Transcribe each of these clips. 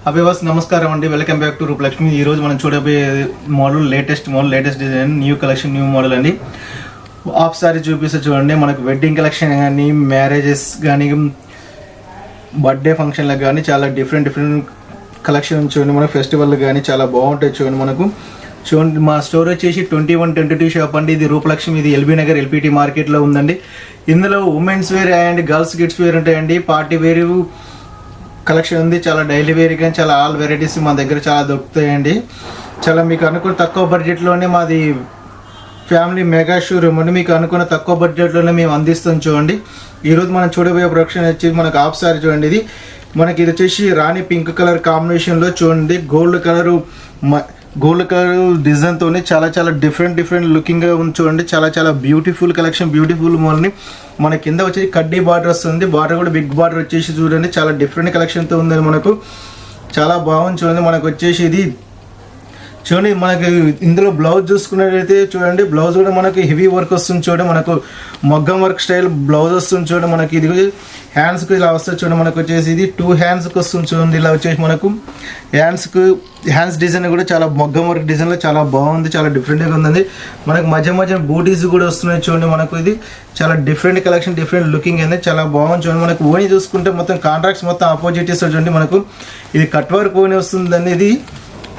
అభివాస్ నమస్కారం అండి. Welcome back to Rupalakshmi. ఈ రోజు మనం చూడబోయే model latest design, new collection, new model అండి. హాఫ్ సారీ చూపిస్తే చూడండి. మనకు వెడ్డింగ్ కలెక్షన్ కానీ, మ్యారేజెస్ కానీ, బర్త్డే ఫంక్షన్లకు కానీ చాలా డిఫరెంట్ కలెక్షన్ చూడండి. మన ఫెస్టివల్ కానీ చాలా బాగుంటాయి చూడండి. మనకు చూడండి, మా స్టోర్ వచ్చేసి 2122 షాప్ అండి. ఇది రూపలక్ష్మి. ఇది ఎల్బీ నగర్ ఎల్పిటి మార్కెట్లో ఉందండి. ఇందులో women's wear and girls kids wear ఉంటాయండి. పార్టీ వేర్ కలెక్షన్ ఉంది. చాలా డైలీ వేర్ కానీ చాలా ఆల్ వెరైటీస్ మా దగ్గర చాలా దొరుకుతాయండి. చాలా మీకు అనుకున్న తక్కువ బడ్జెట్లోనే మాది ఫ్యామిలీ మెగా షోరూమ్ అండి. మీకు అనుకున్న తక్కువ బడ్జెట్లోనే మేము అందిస్తాం చూడండి. ఈరోజు మనం చూడబోయే ప్రొడక్షన్ వచ్చి మనకు హాఫ్ సారీ చూడండి. ఇది మనకి ఇది వచ్చేసి రాణి పింక్ కలర్ కాంబినేషన్లో చూడండి. గోల్డ్ కలర్ డిజైన్తో చాలా డిఫరెంట్ లుకింగ్గా ఉంది చూడండి. చాలా బ్యూటిఫుల్ కలెక్షన్, బ్యూటిఫుల్ మోడల్ని. మన కింద వచ్చేసి కడ్డీ బార్డర్ వస్తుంది. బార్డర్ కూడా బిగ్ బార్డర్ వచ్చేసి చూడండి. చాలా డిఫరెంట్ కలెక్షన్తో ఉందండి. మనకు చాలా బాగుంది చూడండి. మనకు వచ్చేసి ఇది చూడండి. మనకి ఇందులో బ్లౌజ్ చూసుకున్నట్టయితే చూడండి, బ్లౌజ్ కూడా మనకి హెవీ వర్క్ వస్తుంది చూడండి. మనకు మగ్గం వర్క్ స్టైల్ బ్లౌజ్ వస్తుంది చూడండి. మనకి ఇది హ్యాండ్స్కి ఇలా వస్తుంది చూడండి. మనకు వచ్చేసి ఇది 2 హ్యాండ్స్కి వస్తుంది చూడండి. ఇలా వచ్చేసి మనకు హ్యాండ్స్ డిజైన్ కూడా చాలా మగ్గం వర్క్ డిజైన్లో చాలా బాగుంది. చాలా డిఫరెంట్గా ఉందండి. మనకు మధ్య బూటీస్ కూడా వస్తున్నాయి చూడండి. మనకు ఇది చాలా డిఫరెంట్ కలెక్షన్, డిఫరెంట్ లుకింగ్ అనేది చాలా బాగుంది చూడండి. మనకు ఓని చూసుకుంటే మొత్తం కాంట్రాక్ట్స్ మొత్తం ఆపోజిట్ ఇస్తుంది చూడండి. మనకు ఇది కట్ వర్క్ ఓని వస్తుందండి. ఇది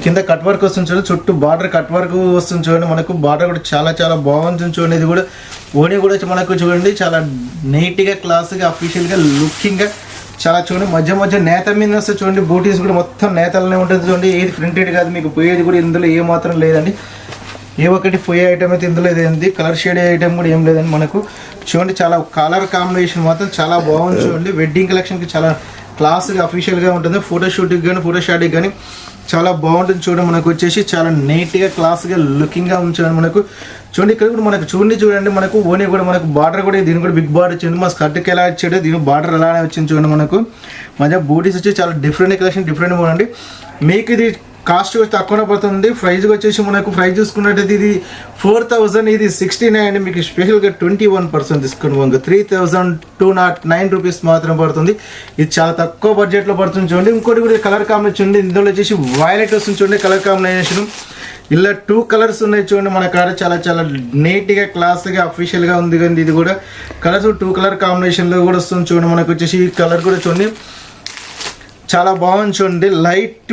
కింద కట్ వర్క్ వస్తుంది చూడండి. చుట్టూ బార్డర్ కట్ వర్క్ వస్తుంది చూడండి. మనకు బార్డర్ కూడా చాలా బాగుంటుంది చూడండి. ఇది కూడా ఓని కూడా మనకు చూడండి చాలా నీట్గా, క్లాస్గా, అఫీషియల్గా, లుకింగ్గా చాలా చూడండి. మధ్య నేత మీద వస్తే చూడండి. బూటీస్ కూడా మొత్తం నేతలనే ఉంటుంది చూడండి. ఏది ప్రింటెడ్ కాదు, మీకు పోయేది కూడా ఇందులో ఏ మాత్రం లేదండి. ఏ ఒక్కటి పోయే ఐటమ్ అయితే ఇందులో ఇదేంది కలర్ షేడ్ ఐటమ్ కూడా ఏం లేదండి. మనకు చూడండి చాలా కలర్ కాంబినేషన్ మాత్రం చాలా బాగుంది చూడండి. వెడ్డింగ్ కలెక్షన్కి చాలా క్లాస్గా, అఫీషియల్గా ఉంటుంది. ఫోటోషూట్కి కానీ, ఫోటోషాట్కి కానీ చాలా బాగుంటుంది చూడండి. మనకు వచ్చేసి చాలా నీట్గా, క్లాస్గా, లుకింగ్గా ఉంచాడు. మనకు చూడండి ఇక్కడ కూడా మనకు చూడండి. మనకు ఓనీ కూడా మనకు బార్డర్ కూడా దీని కూడా బిగ్ బార్డర్ వచ్చింది. మా స్కర్ట్కి ఎలా వచ్చాడు, దీని బార్డర్ అలానే వచ్చింది చూడండి. మనకు మధ్య బూటీస్ వచ్చి చాలా డిఫరెంట్ కలెక్షన్, డిఫరెంట్ చూడండి. మీకు ఇది కాస్ట్ తక్కువనే పడుతుంది. ప్రైజ్ వచ్చేసి మనకు ప్రైజ్ చూసుకున్నట్టయితే ఇది 4000, ఇది 69. మీకు స్పెషల్గా 21% డిస్కౌంట్ 3209 రూపీస్ మాత్రం పడుతుంది. ఇది చాలా తక్కువ బడ్జెట్లో పడుతుంది చూడండి. ఇంకోటి కూడా కలర్ కాంబినేషన్ ఉంది. ఇందులో వచ్చేసి వైలెట్ వస్తుంది చూడండి. కలర్ కాంబినేషన్ ఇలా 2 కలర్స్ ఉన్నాయి చూడండి. మన కాడ చాలా నీట్గా, క్లాస్గా, అఫీషియల్గా ఉంది. కానీ ఇది కూడా కలర్స్ 2 కలర్ కాంబినేషన్లో కూడా వస్తుంది చూడండి. మనకు వచ్చేసి ఈ కలర్ కూడా చూడండి చాలా బాగుంది చూడండి. లైట్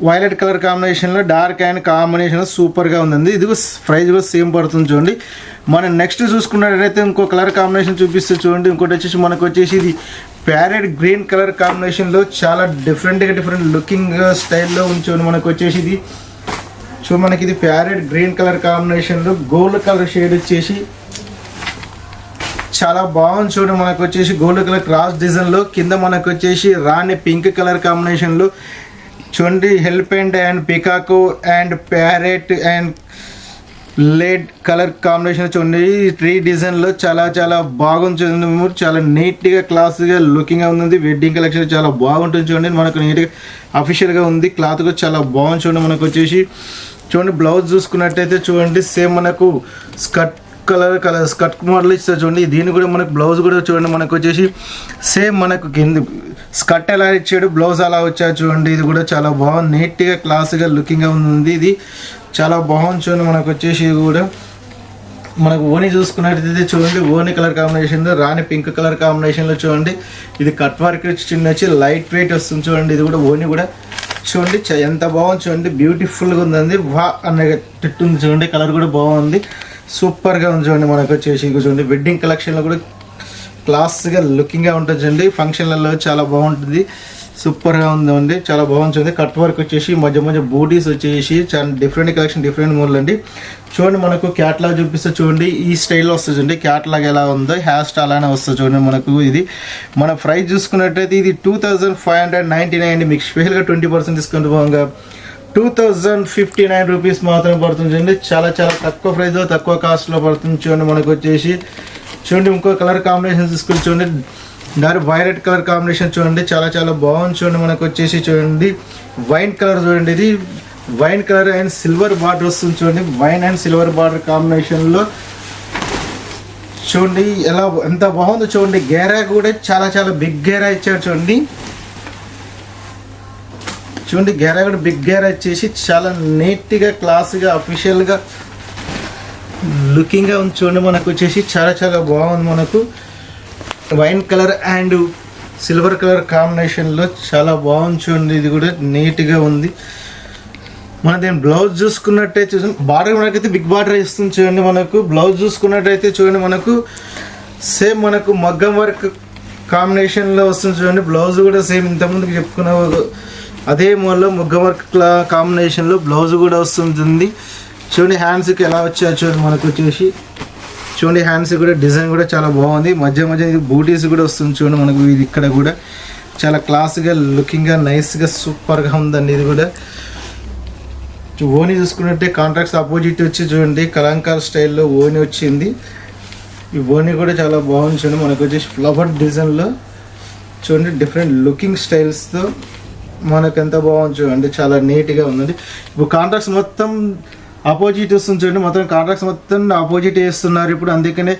వైలెట్ కలర్ కాంబినేషన్లో డార్క్ అండ్ కాంబినేషన్ సూపర్గా ఉందండి. ఇది ప్రైస్ కూడా సేమ్ పడుతుంది చూడండి. మనం నెక్స్ట్ చూసుకున్నట్టయితే ఇంకో కలర్ కాంబినేషన్ చూపిస్తే చూడండి. ఇంకోటి వచ్చేసి మనకు వచ్చేసి ఇది ప్యారెట్ గ్రీన్ కలర్ కాంబినేషన్లో చాలా డిఫరెంట్ లుకింగ్ స్టైల్లో ఉంది చూడండి. మనకు వచ్చేసి ఇది మనకి ఇది ప్యారెట్ గ్రీన్ కలర్ కాంబినేషన్లో గోల్డ్ కలర్ షేడ్ వచ్చేసి చాలా బాగుంది చూడండి. మనకు వచ్చేసి గోల్డ్ కలర్ క్రాస్ డిజైన్లో కింద మనకు వచ్చేసి రాణి పింక్ కలర్ కాంబినేషన్లో చూడండి. Help and పికాకో and parrot and laid colour combination చూడండి. 3 డిజైన్లో చాలా బాగుంది చూడండి. చాలా నీట్గా, క్లాస్గా, లుకింగ్గా ఉంది. వెడ్డింగ్ కలెక్షన్ చాలా బాగుంటుంది చూడండి. మనకు నీట్గా అఫీషియల్గా ఉంది. క్లాత్ కూడా చాలా బాగుంది చూడండి. మనకు వచ్చేసి చూడండి బ్లౌజ్ చూసుకున్నట్టయితే చూడండి సేమ్ మనకు స్కర్ట్ మోడల్ ఇస్తారు చూడండి. దీన్ని కూడా మనకు బ్లౌజ్ కూడా చూడండి. మనకు వచ్చేసి సేమ్ మనకు కింద స్కర్ట్ ఎలా ఇచ్చాడు, బ్లౌజ్ అలా వచ్చాడు చూడండి. ఇది కూడా చాలా బాగుంది. నీట్గా, క్లాస్గా, లుకింగ్గా ఉంది. ఇది చాలా బాగుంది చూడండి. మనకు వచ్చేసి ఇది కూడా మనకు ఓని చూసుకున్నట్టయితే చూడండి. ఓని కలర్ కాంబినేషన్లో రాణి పింక్ కలర్ కాంబినేషన్లో చూడండి. ఇది కట్ వర్క్ వచ్చి లైట్ వెయిట్ వస్తుంది చూడండి. ఇది కూడా ఓని కూడా చూడండి ఎంత బాగుంది చూడండి. బ్యూటిఫుల్గా ఉందండి. వా అనే తిట్టు ఉంది చూడండి. కలర్ కూడా బాగుంది, సూపర్గా ఉంది చూడండి. మనకు వచ్చేసి చూడండి వెడ్డింగ్ కలెక్షన్లో కూడా క్లాస్గా, లుకింగ్గా ఉంటుంది చూడండి. ఫంక్షన్లలో చాలా బాగుంటుంది, సూపర్గా ఉందండి. చాలా బాగుంది చూడండి. కట్ వర్క్ వచ్చేసి మధ్య బూటీస్ వచ్చేసి చాలా డిఫరెంట్ కలెక్షన్, డిఫరెంట్ మోడల్ అండి. చూడండి మనకు క్యాట్లాగ్ చూపిస్తే చూడండి. ఈ స్టైల్లో వస్తుంది చూడండి. క్యాట్లాగ్ ఎలా ఉందో హెయిర్ స్టైల్ అలానే వస్తుంది చూడండి. మనకు ఇది మన ప్రైస్ చూసుకున్నట్టయితే ఇది 2599. మీకు స్పెషల్గా 20% డిస్కౌంట్ బాగా 2059 రూపీస్ మాత్రం పడుతుంది చూడండి. చాలా తక్కువ ప్రైస్లో, తక్కువ కాస్ట్లో పడుతుంది చూడండి. మనకు వచ్చేసి చూడండి ఇంకో కలర్ కాంబినేషన్ తీసుకుని చూడండి. వైలెట్ కలర్ కాంబినేషన్ చూడండి. చాలా బాగుంది చూడండి. మనకు వచ్చేసి చూడండి వైన్ కలర్ చూడండి. ఇది wine colour and silver border వస్తుంది చూడండి. వైన్ అండ్ సిల్వర్ బార్డర్ కాంబినేషన్లో చూడండి ఎలా ఎంత బాగుందో చూడండి. గేరా కూడా చాలా బిగ్ గేరా ఇచ్చాడు చూడండి. చూడండి గేరా కూడా బిగ్ గేరా వచ్చేసి చాలా నీట్గా క్లాస్గా అఫీషియల్గా లుకింగ్గా ఉంది. చూడండి మనకు వచ్చేసి చాలా చాలా బాగుంది. మనకు wine colour and silver colour కాంబినేషన్లో చాలా బాగుంది. చూడండి ఇది కూడా నీట్గా ఉంది. మన దీని బ్లౌజ్ చూసుకున్నట్టయితే చూడండి బార్డర్ మనకైతే బిగ్ బార్డర్ ఇస్తుంది. చూడండి మనకు బ్లౌజ్ చూసుకున్నట్టయితే చూడండి మనకు సేమ్ మనకు మగ్గం వర్క్ కాంబినేషన్లో వస్తుంది. చూడండి బ్లౌజ్ కూడా సేమ్ ఇంతకుముందుకు చెప్పుకున్న అదే మోడల్లో మగ్గం వర్క్ కాంబినేషన్లో బ్లౌజ్ కూడా వస్తుంది. చూడండి హ్యాండ్స్కి ఎలా వచ్చాయో చూడండి మనకు వచ్చేసి చూడండి హ్యాండ్స్ కూడా డిజైన్ కూడా చాలా బాగుంది. మధ్య మధ్య ఇది బూటీస్ కూడా వస్తుంది. చూడండి మనకు ఇది ఇక్కడ కూడా చాలా క్లాస్గా లుకింగ్గా నైస్గా సూపర్గా ఉందండి. ఇది కూడా ఓని చూసుకున్నట్టే కాంట్రాక్ట్స్ ఆపోజిట్ వచ్చి చూడండి కలంకార్ స్టైల్లో ఓని వచ్చింది. ఈ ఓని కూడా చాలా బాగుంది. చూడండి మనకు వచ్చేసి ఫ్లవర్ డిజైన్లో చూడండి డిఫరెంట్ లుకింగ్ స్టైల్స్తో మనకు ఎంత బాగుంది చూడండి చాలా నీట్గా ఉందండి. ఇప్పుడు కాంట్రాక్ట్స్ మొత్తం ఆపోజిట్ వస్తుంది. చూడండి మొత్తం కాంట్రాక్ట్స్ మొత్తం ఆపోజిట్ వేస్తున్నారు ఇప్పుడు. అందుకనే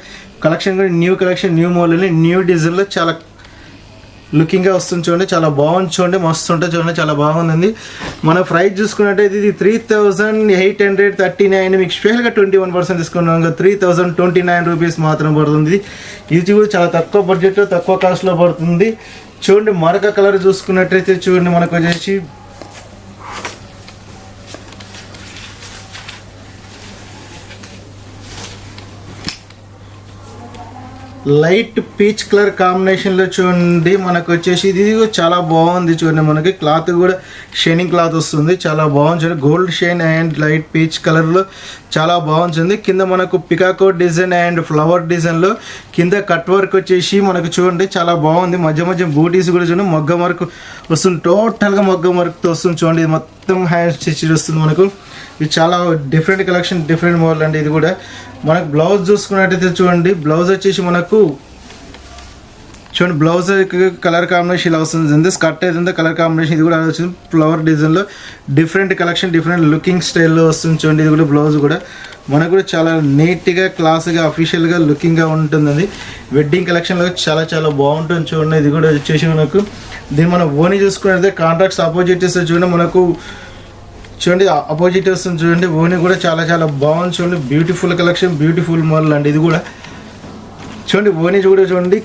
కలెక్షన్ కూడా new collection new model new డిజైన్లో చాలా లుకింగ్గా వస్తుంది. చూడండి చాలా బాగుంది. చూడండి మస్తు ఉంటుంది. చూడండి చాలా బాగుంది. మన ప్రైస్ చూసుకున్నట్టయితే ఇది 3839 మీకు స్పెషల్గా 21% తీసుకున్నాం. 3029 రూపీస్ మాత్రం పడుతుంది. ఇది కూడా చాలా తక్కువ బడ్జెట్లో తక్కువ కాస్ట్లో పడుతుంది. చూడండి మరొక కలర్ చూసుకున్నట్టయితే చూడండి మనకు వచ్చేసి లైట్ పీచ్ కలర్ కాంబినేషన్లో చూడండి మనకు వచ్చేసి ఇది చాలా బాగుంది. చూడండి మనకి క్లాత్ కూడా షైనింగ్ క్లాత్ వస్తుంది. చాలా బాగుంది. చూడండి gold shine and light peach కలర్లో చాలా బాగుంటుంది. కింద మనకు పికాకో డిజైన్ అండ్ ఫ్లవర్ డిజైన్లో కింద కట్ వర్క్ వచ్చేసి మనకు చూడండి చాలా బాగుంది. మధ్య మధ్య బూటీస్ కూడా చూడండి మగ్గం వర్క్ వస్తుంది. టోటల్గా మగ్గం వర్క్తో వస్తుంది. చూడండి ఇది మొత్తం హ్యాండ్ స్టిచ్ వస్తుంది మనకు. ఇది చాలా డిఫరెంట్ కలెక్షన్ డిఫరెంట్ మోడల్ అండి. ఇది కూడా మనకు బ్లౌజ్ చూసుకున్నట్టయితే చూడండి బ్లౌజ్ వచ్చేసి మనకు చూడండి బ్లౌజ్ కలర్ కాంబినేషన్ ఇలా వస్తుంది. స్కర్ట్ అయితే కలర్ కాంబినేషన్ ఇది కూడా వచ్చింది ఫ్లవర్ డిజైన్లో డిఫరెంట్ కలెక్షన్ డిఫరెంట్ లుకింగ్ స్టైల్లో వస్తుంది. చూడండి ఇది కూడా బ్లౌజ్ కూడా మనకు కూడా చాలా నీట్గా క్లాస్గా అఫీషియల్గా లుకింగ్గా ఉంటుందండి. వెడ్డింగ్ కలెక్షన్లో చాలా చాలా బాగుంటుంది. చూడండి ఇది కూడా వచ్చేసి మనకు దీన్ని మనం ఓని చూసుకున్నట్టయితే కాంట్రాక్ట్స్ ఆపోజిట్ ఇస్తే చూడండి మనకు చూడండి అపోజిట్ వస్తుంది. చూడండి ఓని కూడా చాలా చాలా బాగుంది. చూడండి బ్యూటిఫుల్ కలెక్షన్ బ్యూటిఫుల్ మోడల్ అండి. ఇది కూడా చూడండి ఓని కూడా చూడండి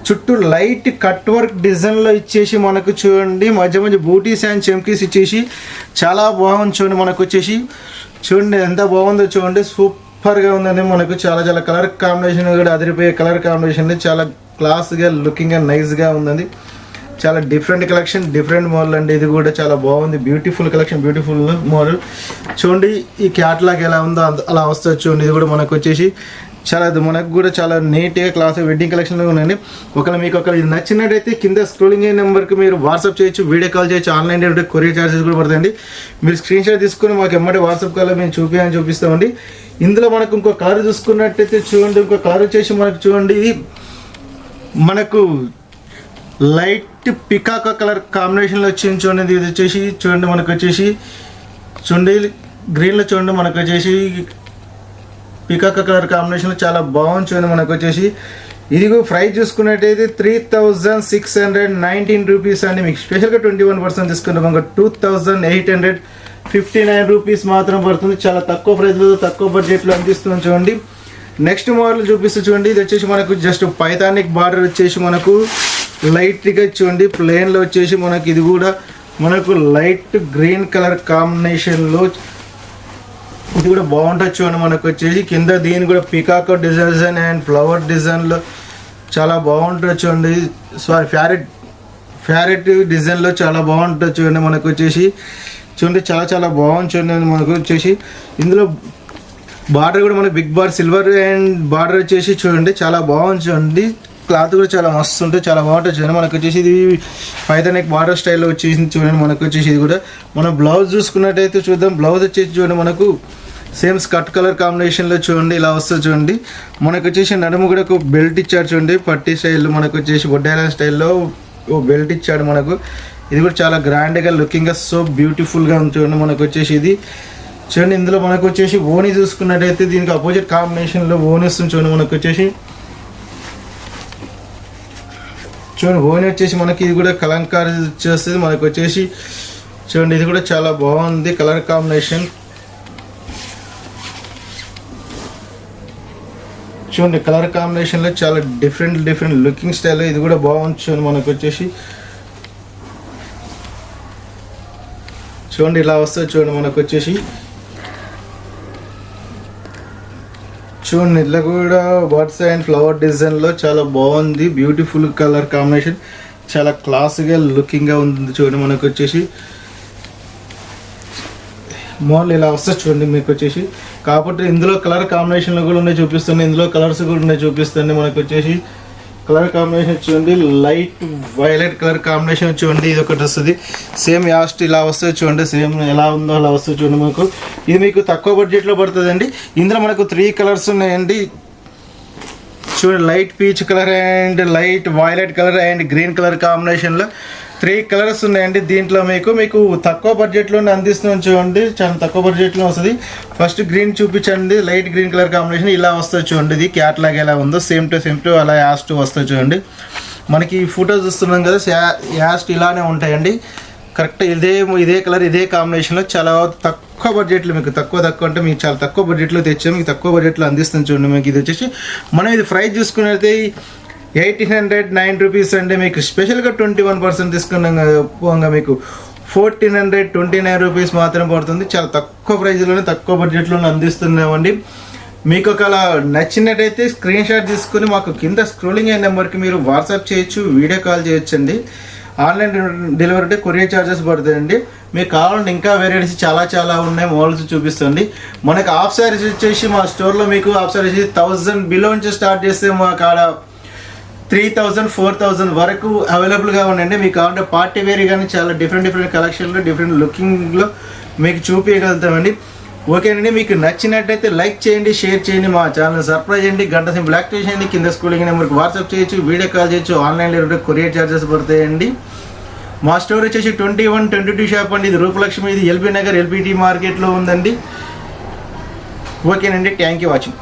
చుట్టూ లైట్ కట్ వర్క్ డిజైన్లో ఇచ్చేసి మనకు చూడండి మధ్య మధ్య బూటీస్ అండ్ చెమ్కీస్ ఇచ్చేసి చాలా బాగుంది. చూడండి మనకు వచ్చేసి చూడండి ఎంత బాగుందో చూడండి సూపర్గా ఉందండి. మనకు చాలా చాలా కలర్ కాంబినేషన్ కూడా అదిరిపోయే కలర్ కాంబినేషన్ చాలా క్లాస్గా లుకింగ్గా నైస్గా ఉందండి. చాలా డిఫరెంట్ కలెక్షన్ డిఫరెంట్ మోడల్ అండి. ఇది కూడా చాలా బాగుంది. Beautiful collection beautiful model. చూడండి ఈ క్యాట్లాగ్ ఎలా ఉందో అలా వస్తుంది. చూడండి ఇది కూడా మనకు వచ్చేసి చాలా మనకు కూడా చాలా నీట్గా క్లాస్ వెడ్డింగ్ కలెక్షన్లో ఉన్నాయండి. ఒకవేళ మీకు ఇది నచ్చినట్టయితే కింద స్క్రోలింగ్ అయ్యే నెంబర్కి మీరు వాట్సాప్ చేయొచ్చు, వీడియో కాల్ చేయొచ్చు, ఆన్లైన్ డెలివరీ కొరియర్ చార్జెస్ కూడా పడతాయండి. మీరు స్క్రీన్ షాట్ తీసుకుని మాకు ఎమ్మటి వాట్సాప్ కాల్లో మేము చూపిస్తామండి. ఇందులో మనకు ఇంకో కలర్ చూసుకున్నట్టయితే చూడండి ఇంకో కలర్ వచ్చేసి మనకు చూడండి మనకు లైట్ పికాకో కలర్ కాంబినేషన్లో వచ్చింది. చూడండి ఇది వచ్చేసి చూడండి మనకు వచ్చేసి చూడండి గ్రీన్లో చూడండి మనకు వచ్చేసి పికాకో కలర్ కాంబినేషన్లో చాలా బాగుంది. చూడండి మనకు వచ్చేసి ఇది ప్రైస్ చూసుకున్నట్టయితే 3619 రూపీస్ అండి. మీకు స్పెషల్గా 21% తీసుకుంటాం. 2859 రూపీస్ మాత్రం పడుతుంది. చాలా తక్కువ ప్రైస్లో తక్కువ బడ్జెట్లో అందిస్తున్నాం. చూడండి నెక్స్ట్ మోడల్ చూపిస్తూ చూడండి ఇది వచ్చేసి మనకు జస్ట్ పైథానిక్ బార్డర్ వచ్చేసి మనకు లైట్గా చూడండి ప్లెయిన్లో వచ్చేసి మనకి ఇది కూడా మనకు లైట్ గ్రీన్ కలర్ కాంబినేషన్లో ఇది కూడా బాగుంటుంది. చూడండి మనకు వచ్చేసి కింద దీని కూడా పికాకో డిజైన్ అండ్ ఫ్లవర్ డిజైన్లో చాలా బాగుంటుంది. చూడండి సారీ ఫ్యారెట్ డిజైన్లో చాలా బాగుంటుంది. చూడండి మనకు వచ్చేసి చూడండి చాలా చాలా బాగుంది. చూడండి మనకు వచ్చేసి ఇందులో బార్డర్ కూడా మనకి big border silver and border వచ్చేసి చూడండి చాలా బాగుంది. చూడండి క్లాత్ కూడా చాలా మస్తు ఉంటుంది చాలా బాగుంటుంది. చూడండి మనకు వచ్చేసి ఇది పైథానిక్ బార్డర్ స్టైల్లో వచ్చేసింది. చూడండి మనకు వచ్చేసి ఇది కూడా మనం బ్లౌజ్ చూసుకున్నట్టయితే చూద్దాం. బ్లౌజ్ వచ్చేసి చూడండి మనకు సేమ్ స్కర్ట్ కలర్ కాంబినేషన్లో చూడండి ఇలా వస్తుంది. చూడండి మనకు వచ్చేసి నడుము కూడా ఒక బెల్ట్ ఇచ్చాడు. చూడండి పట్టీ స్టైల్లో మనకు వచ్చేసి బొడ్డాల స్టైల్లో ఓ బెల్ట్ ఇచ్చాడు మనకు. ఇది కూడా చాలా గ్రాండ్గా లుకింగ్గా సో బ్యూటిఫుల్గా ఉంది. చూడండి మనకు వచ్చేసి ఇది చూడండి ఇందులో మనకు వచ్చేసి ఓని చూసుకున్నట్టయితే దీనికి అపోజిట్ కాంబినేషన్లో ఓని వస్తుంది. చూడండి మనకు వచ్చేసి చూడండి ఓని వచ్చేసి మనకి ఇది కూడా కలంకారీ వచ్చేస్తుంది మనకు వచ్చేసి. చూడండి ఇది కూడా చాలా బాగుంది కలర్ కాంబినేషన్. చూడండి కలర్ కాంబినేషన్లో చాలా డిఫరెంట్ లుకింగ్ స్టైల్. ఇది కూడా బాగుంది చూడండి మనకు వచ్చేసి. చూడండి ఇలా వస్తుంది చూడండి మనకు వచ్చేసి. చూడండి ఇట్లా కూడా బర్డ్స్ అండ్ ఫ్లవర్ డిజైన్లో చాలా బాగుంది. బ్యూటిఫుల్ కలర్ కాంబినేషన్, చాలా క్లాస్గా లుకింగ్గా ఉంది చూడండి మనకు వచ్చేసి. మోడల్ ఇలా వస్తుంది చూడండి మీకు వచ్చేసి. కాకపోతే ఇందులో కలర్ కాంబినేషన్లు కూడా ఉన్నాయి చూపిస్తుంది, ఇందులో కలర్స్ కూడా ఉన్నాయి చూపిస్తుంది మనకు వచ్చేసి. కలర్ కాంబినేషన్ చూడండి లైట్ వైలెట్ కలర్ కాంబినేషన్ చూడండి. ఇది ఒకటి వస్తుంది సేమ్ యాస్ట్ ఇలా వస్తుంది చూడండి. సేమ్ ఎలా ఉందో అలా వస్తుంది చూడండి మనకు. ఇది మీకు తక్కువ బడ్జెట్లో పడుతుందండి. ఇందులో మనకు 3 కలర్స్ ఉన్నాయండి చూడండి. Light peach colour and light violet colour and green colour కాంబినేషన్లో 3 కలర్స్ ఉన్నాయండి. దీంట్లో మీకు తక్కువ బడ్జెట్లోనే అందిస్తున్నాం చూడండి. చాలా తక్కువ బడ్జెట్లో వస్తుంది. ఫస్ట్ గ్రీన్ చూపించండి, లైట్ గ్రీన్ కలర్ కాంబినేషన్ ఇలా వస్తుంది చూడండి. ఇది క్యాట్లాగ్ ఎలా ఉందో సేమ్ టు అలా యాస్ట్ వస్తుంది చూడండి. మనకి ఫోటోస్ చూస్తున్నాం కదా యాస్ట్ ఇలానే ఉంటాయండి. కరెక్ట్ ఇదే కలర్ ఇదే కాంబినేషన్లో చాలా తక్కువ బడ్జెట్లో మీకు తక్కువ అంటే మీకు చాలా తక్కువ బడ్జెట్లో తెచ్చాము. మీకు తక్కువ బడ్జెట్లో అందిస్తాం చూడండి. మీకు ఇది వచ్చేసి మనం ఇది ప్రైస్ చూసుకున్నైతే 1809 రూపీస్ అండి. మీకు స్పెషల్గా 21% తీసుకున్నాగా మీకు 1429 రూపీస్ మాత్రం పడుతుంది. చాలా తక్కువ ప్రైజ్లోనే తక్కువ బడ్జెట్లోనే అందిస్తున్నామండి. మీకు ఒకలా నచ్చినట్టయితే స్క్రీన్ షాట్ తీసుకుని మాకు కింద స్క్రోలింగ్ అయిన నెంబర్కి మీరు వాట్సాప్ చేయొచ్చు, వీడియో కాల్ చేయొచ్చు అండి. ఆన్లైన్ డెలివరీ అంటే కొరియర్ ఛార్జెస్ పడుతాయండి. మీకు కావాలంటే ఇంకా వెరైటీస్ చాలా ఉన్నాయి, మోడల్స్ చూపిస్తుంది. మనకు హాఫ్ శారీస్ వచ్చేసి మా స్టోర్లో మీకు హాఫ్ శారీస్ 1000 బిలో నుంచి స్టార్ట్ చేస్తే మా కాడ 3000 4000 వరకు అవైలబుల్గా ఉండండి. మీకు కావాలంటే పార్టీ వేర్ కానీ చాలా డిఫరెంట్ కలెక్షన్లో డిఫరెంట్ లుకింగ్లో మీకు చూపించగలుగుతామండి. ఓకేనండి, మీకు నచ్చినట్టయితే లైక్ చేయండి, షేర్ చేయండి, మా ఛానల్ సబ్స్క్రైబ్ చేయండి, గంట సింబల్ యాక్టివేట్ చేయండి. కింద స్కూలింగ్ నెంబర్కి వాట్సాప్ చేయొచ్చు, వీడియో కాల్ చేయొచ్చు. ఆన్లైన్లో కొరియర్ ఛార్జెస్ పడతాయండి. మా స్టోర్ వచ్చేసి 21-22 షాప్ అండి. ఇది రూపలక్ష్మి, ఇది ఎల్బీ నగర్ ఎల్బిటి మార్కెట్లో ఉందండి. ఓకేనండి, థ్యాంక్ యూ వాచింగ్.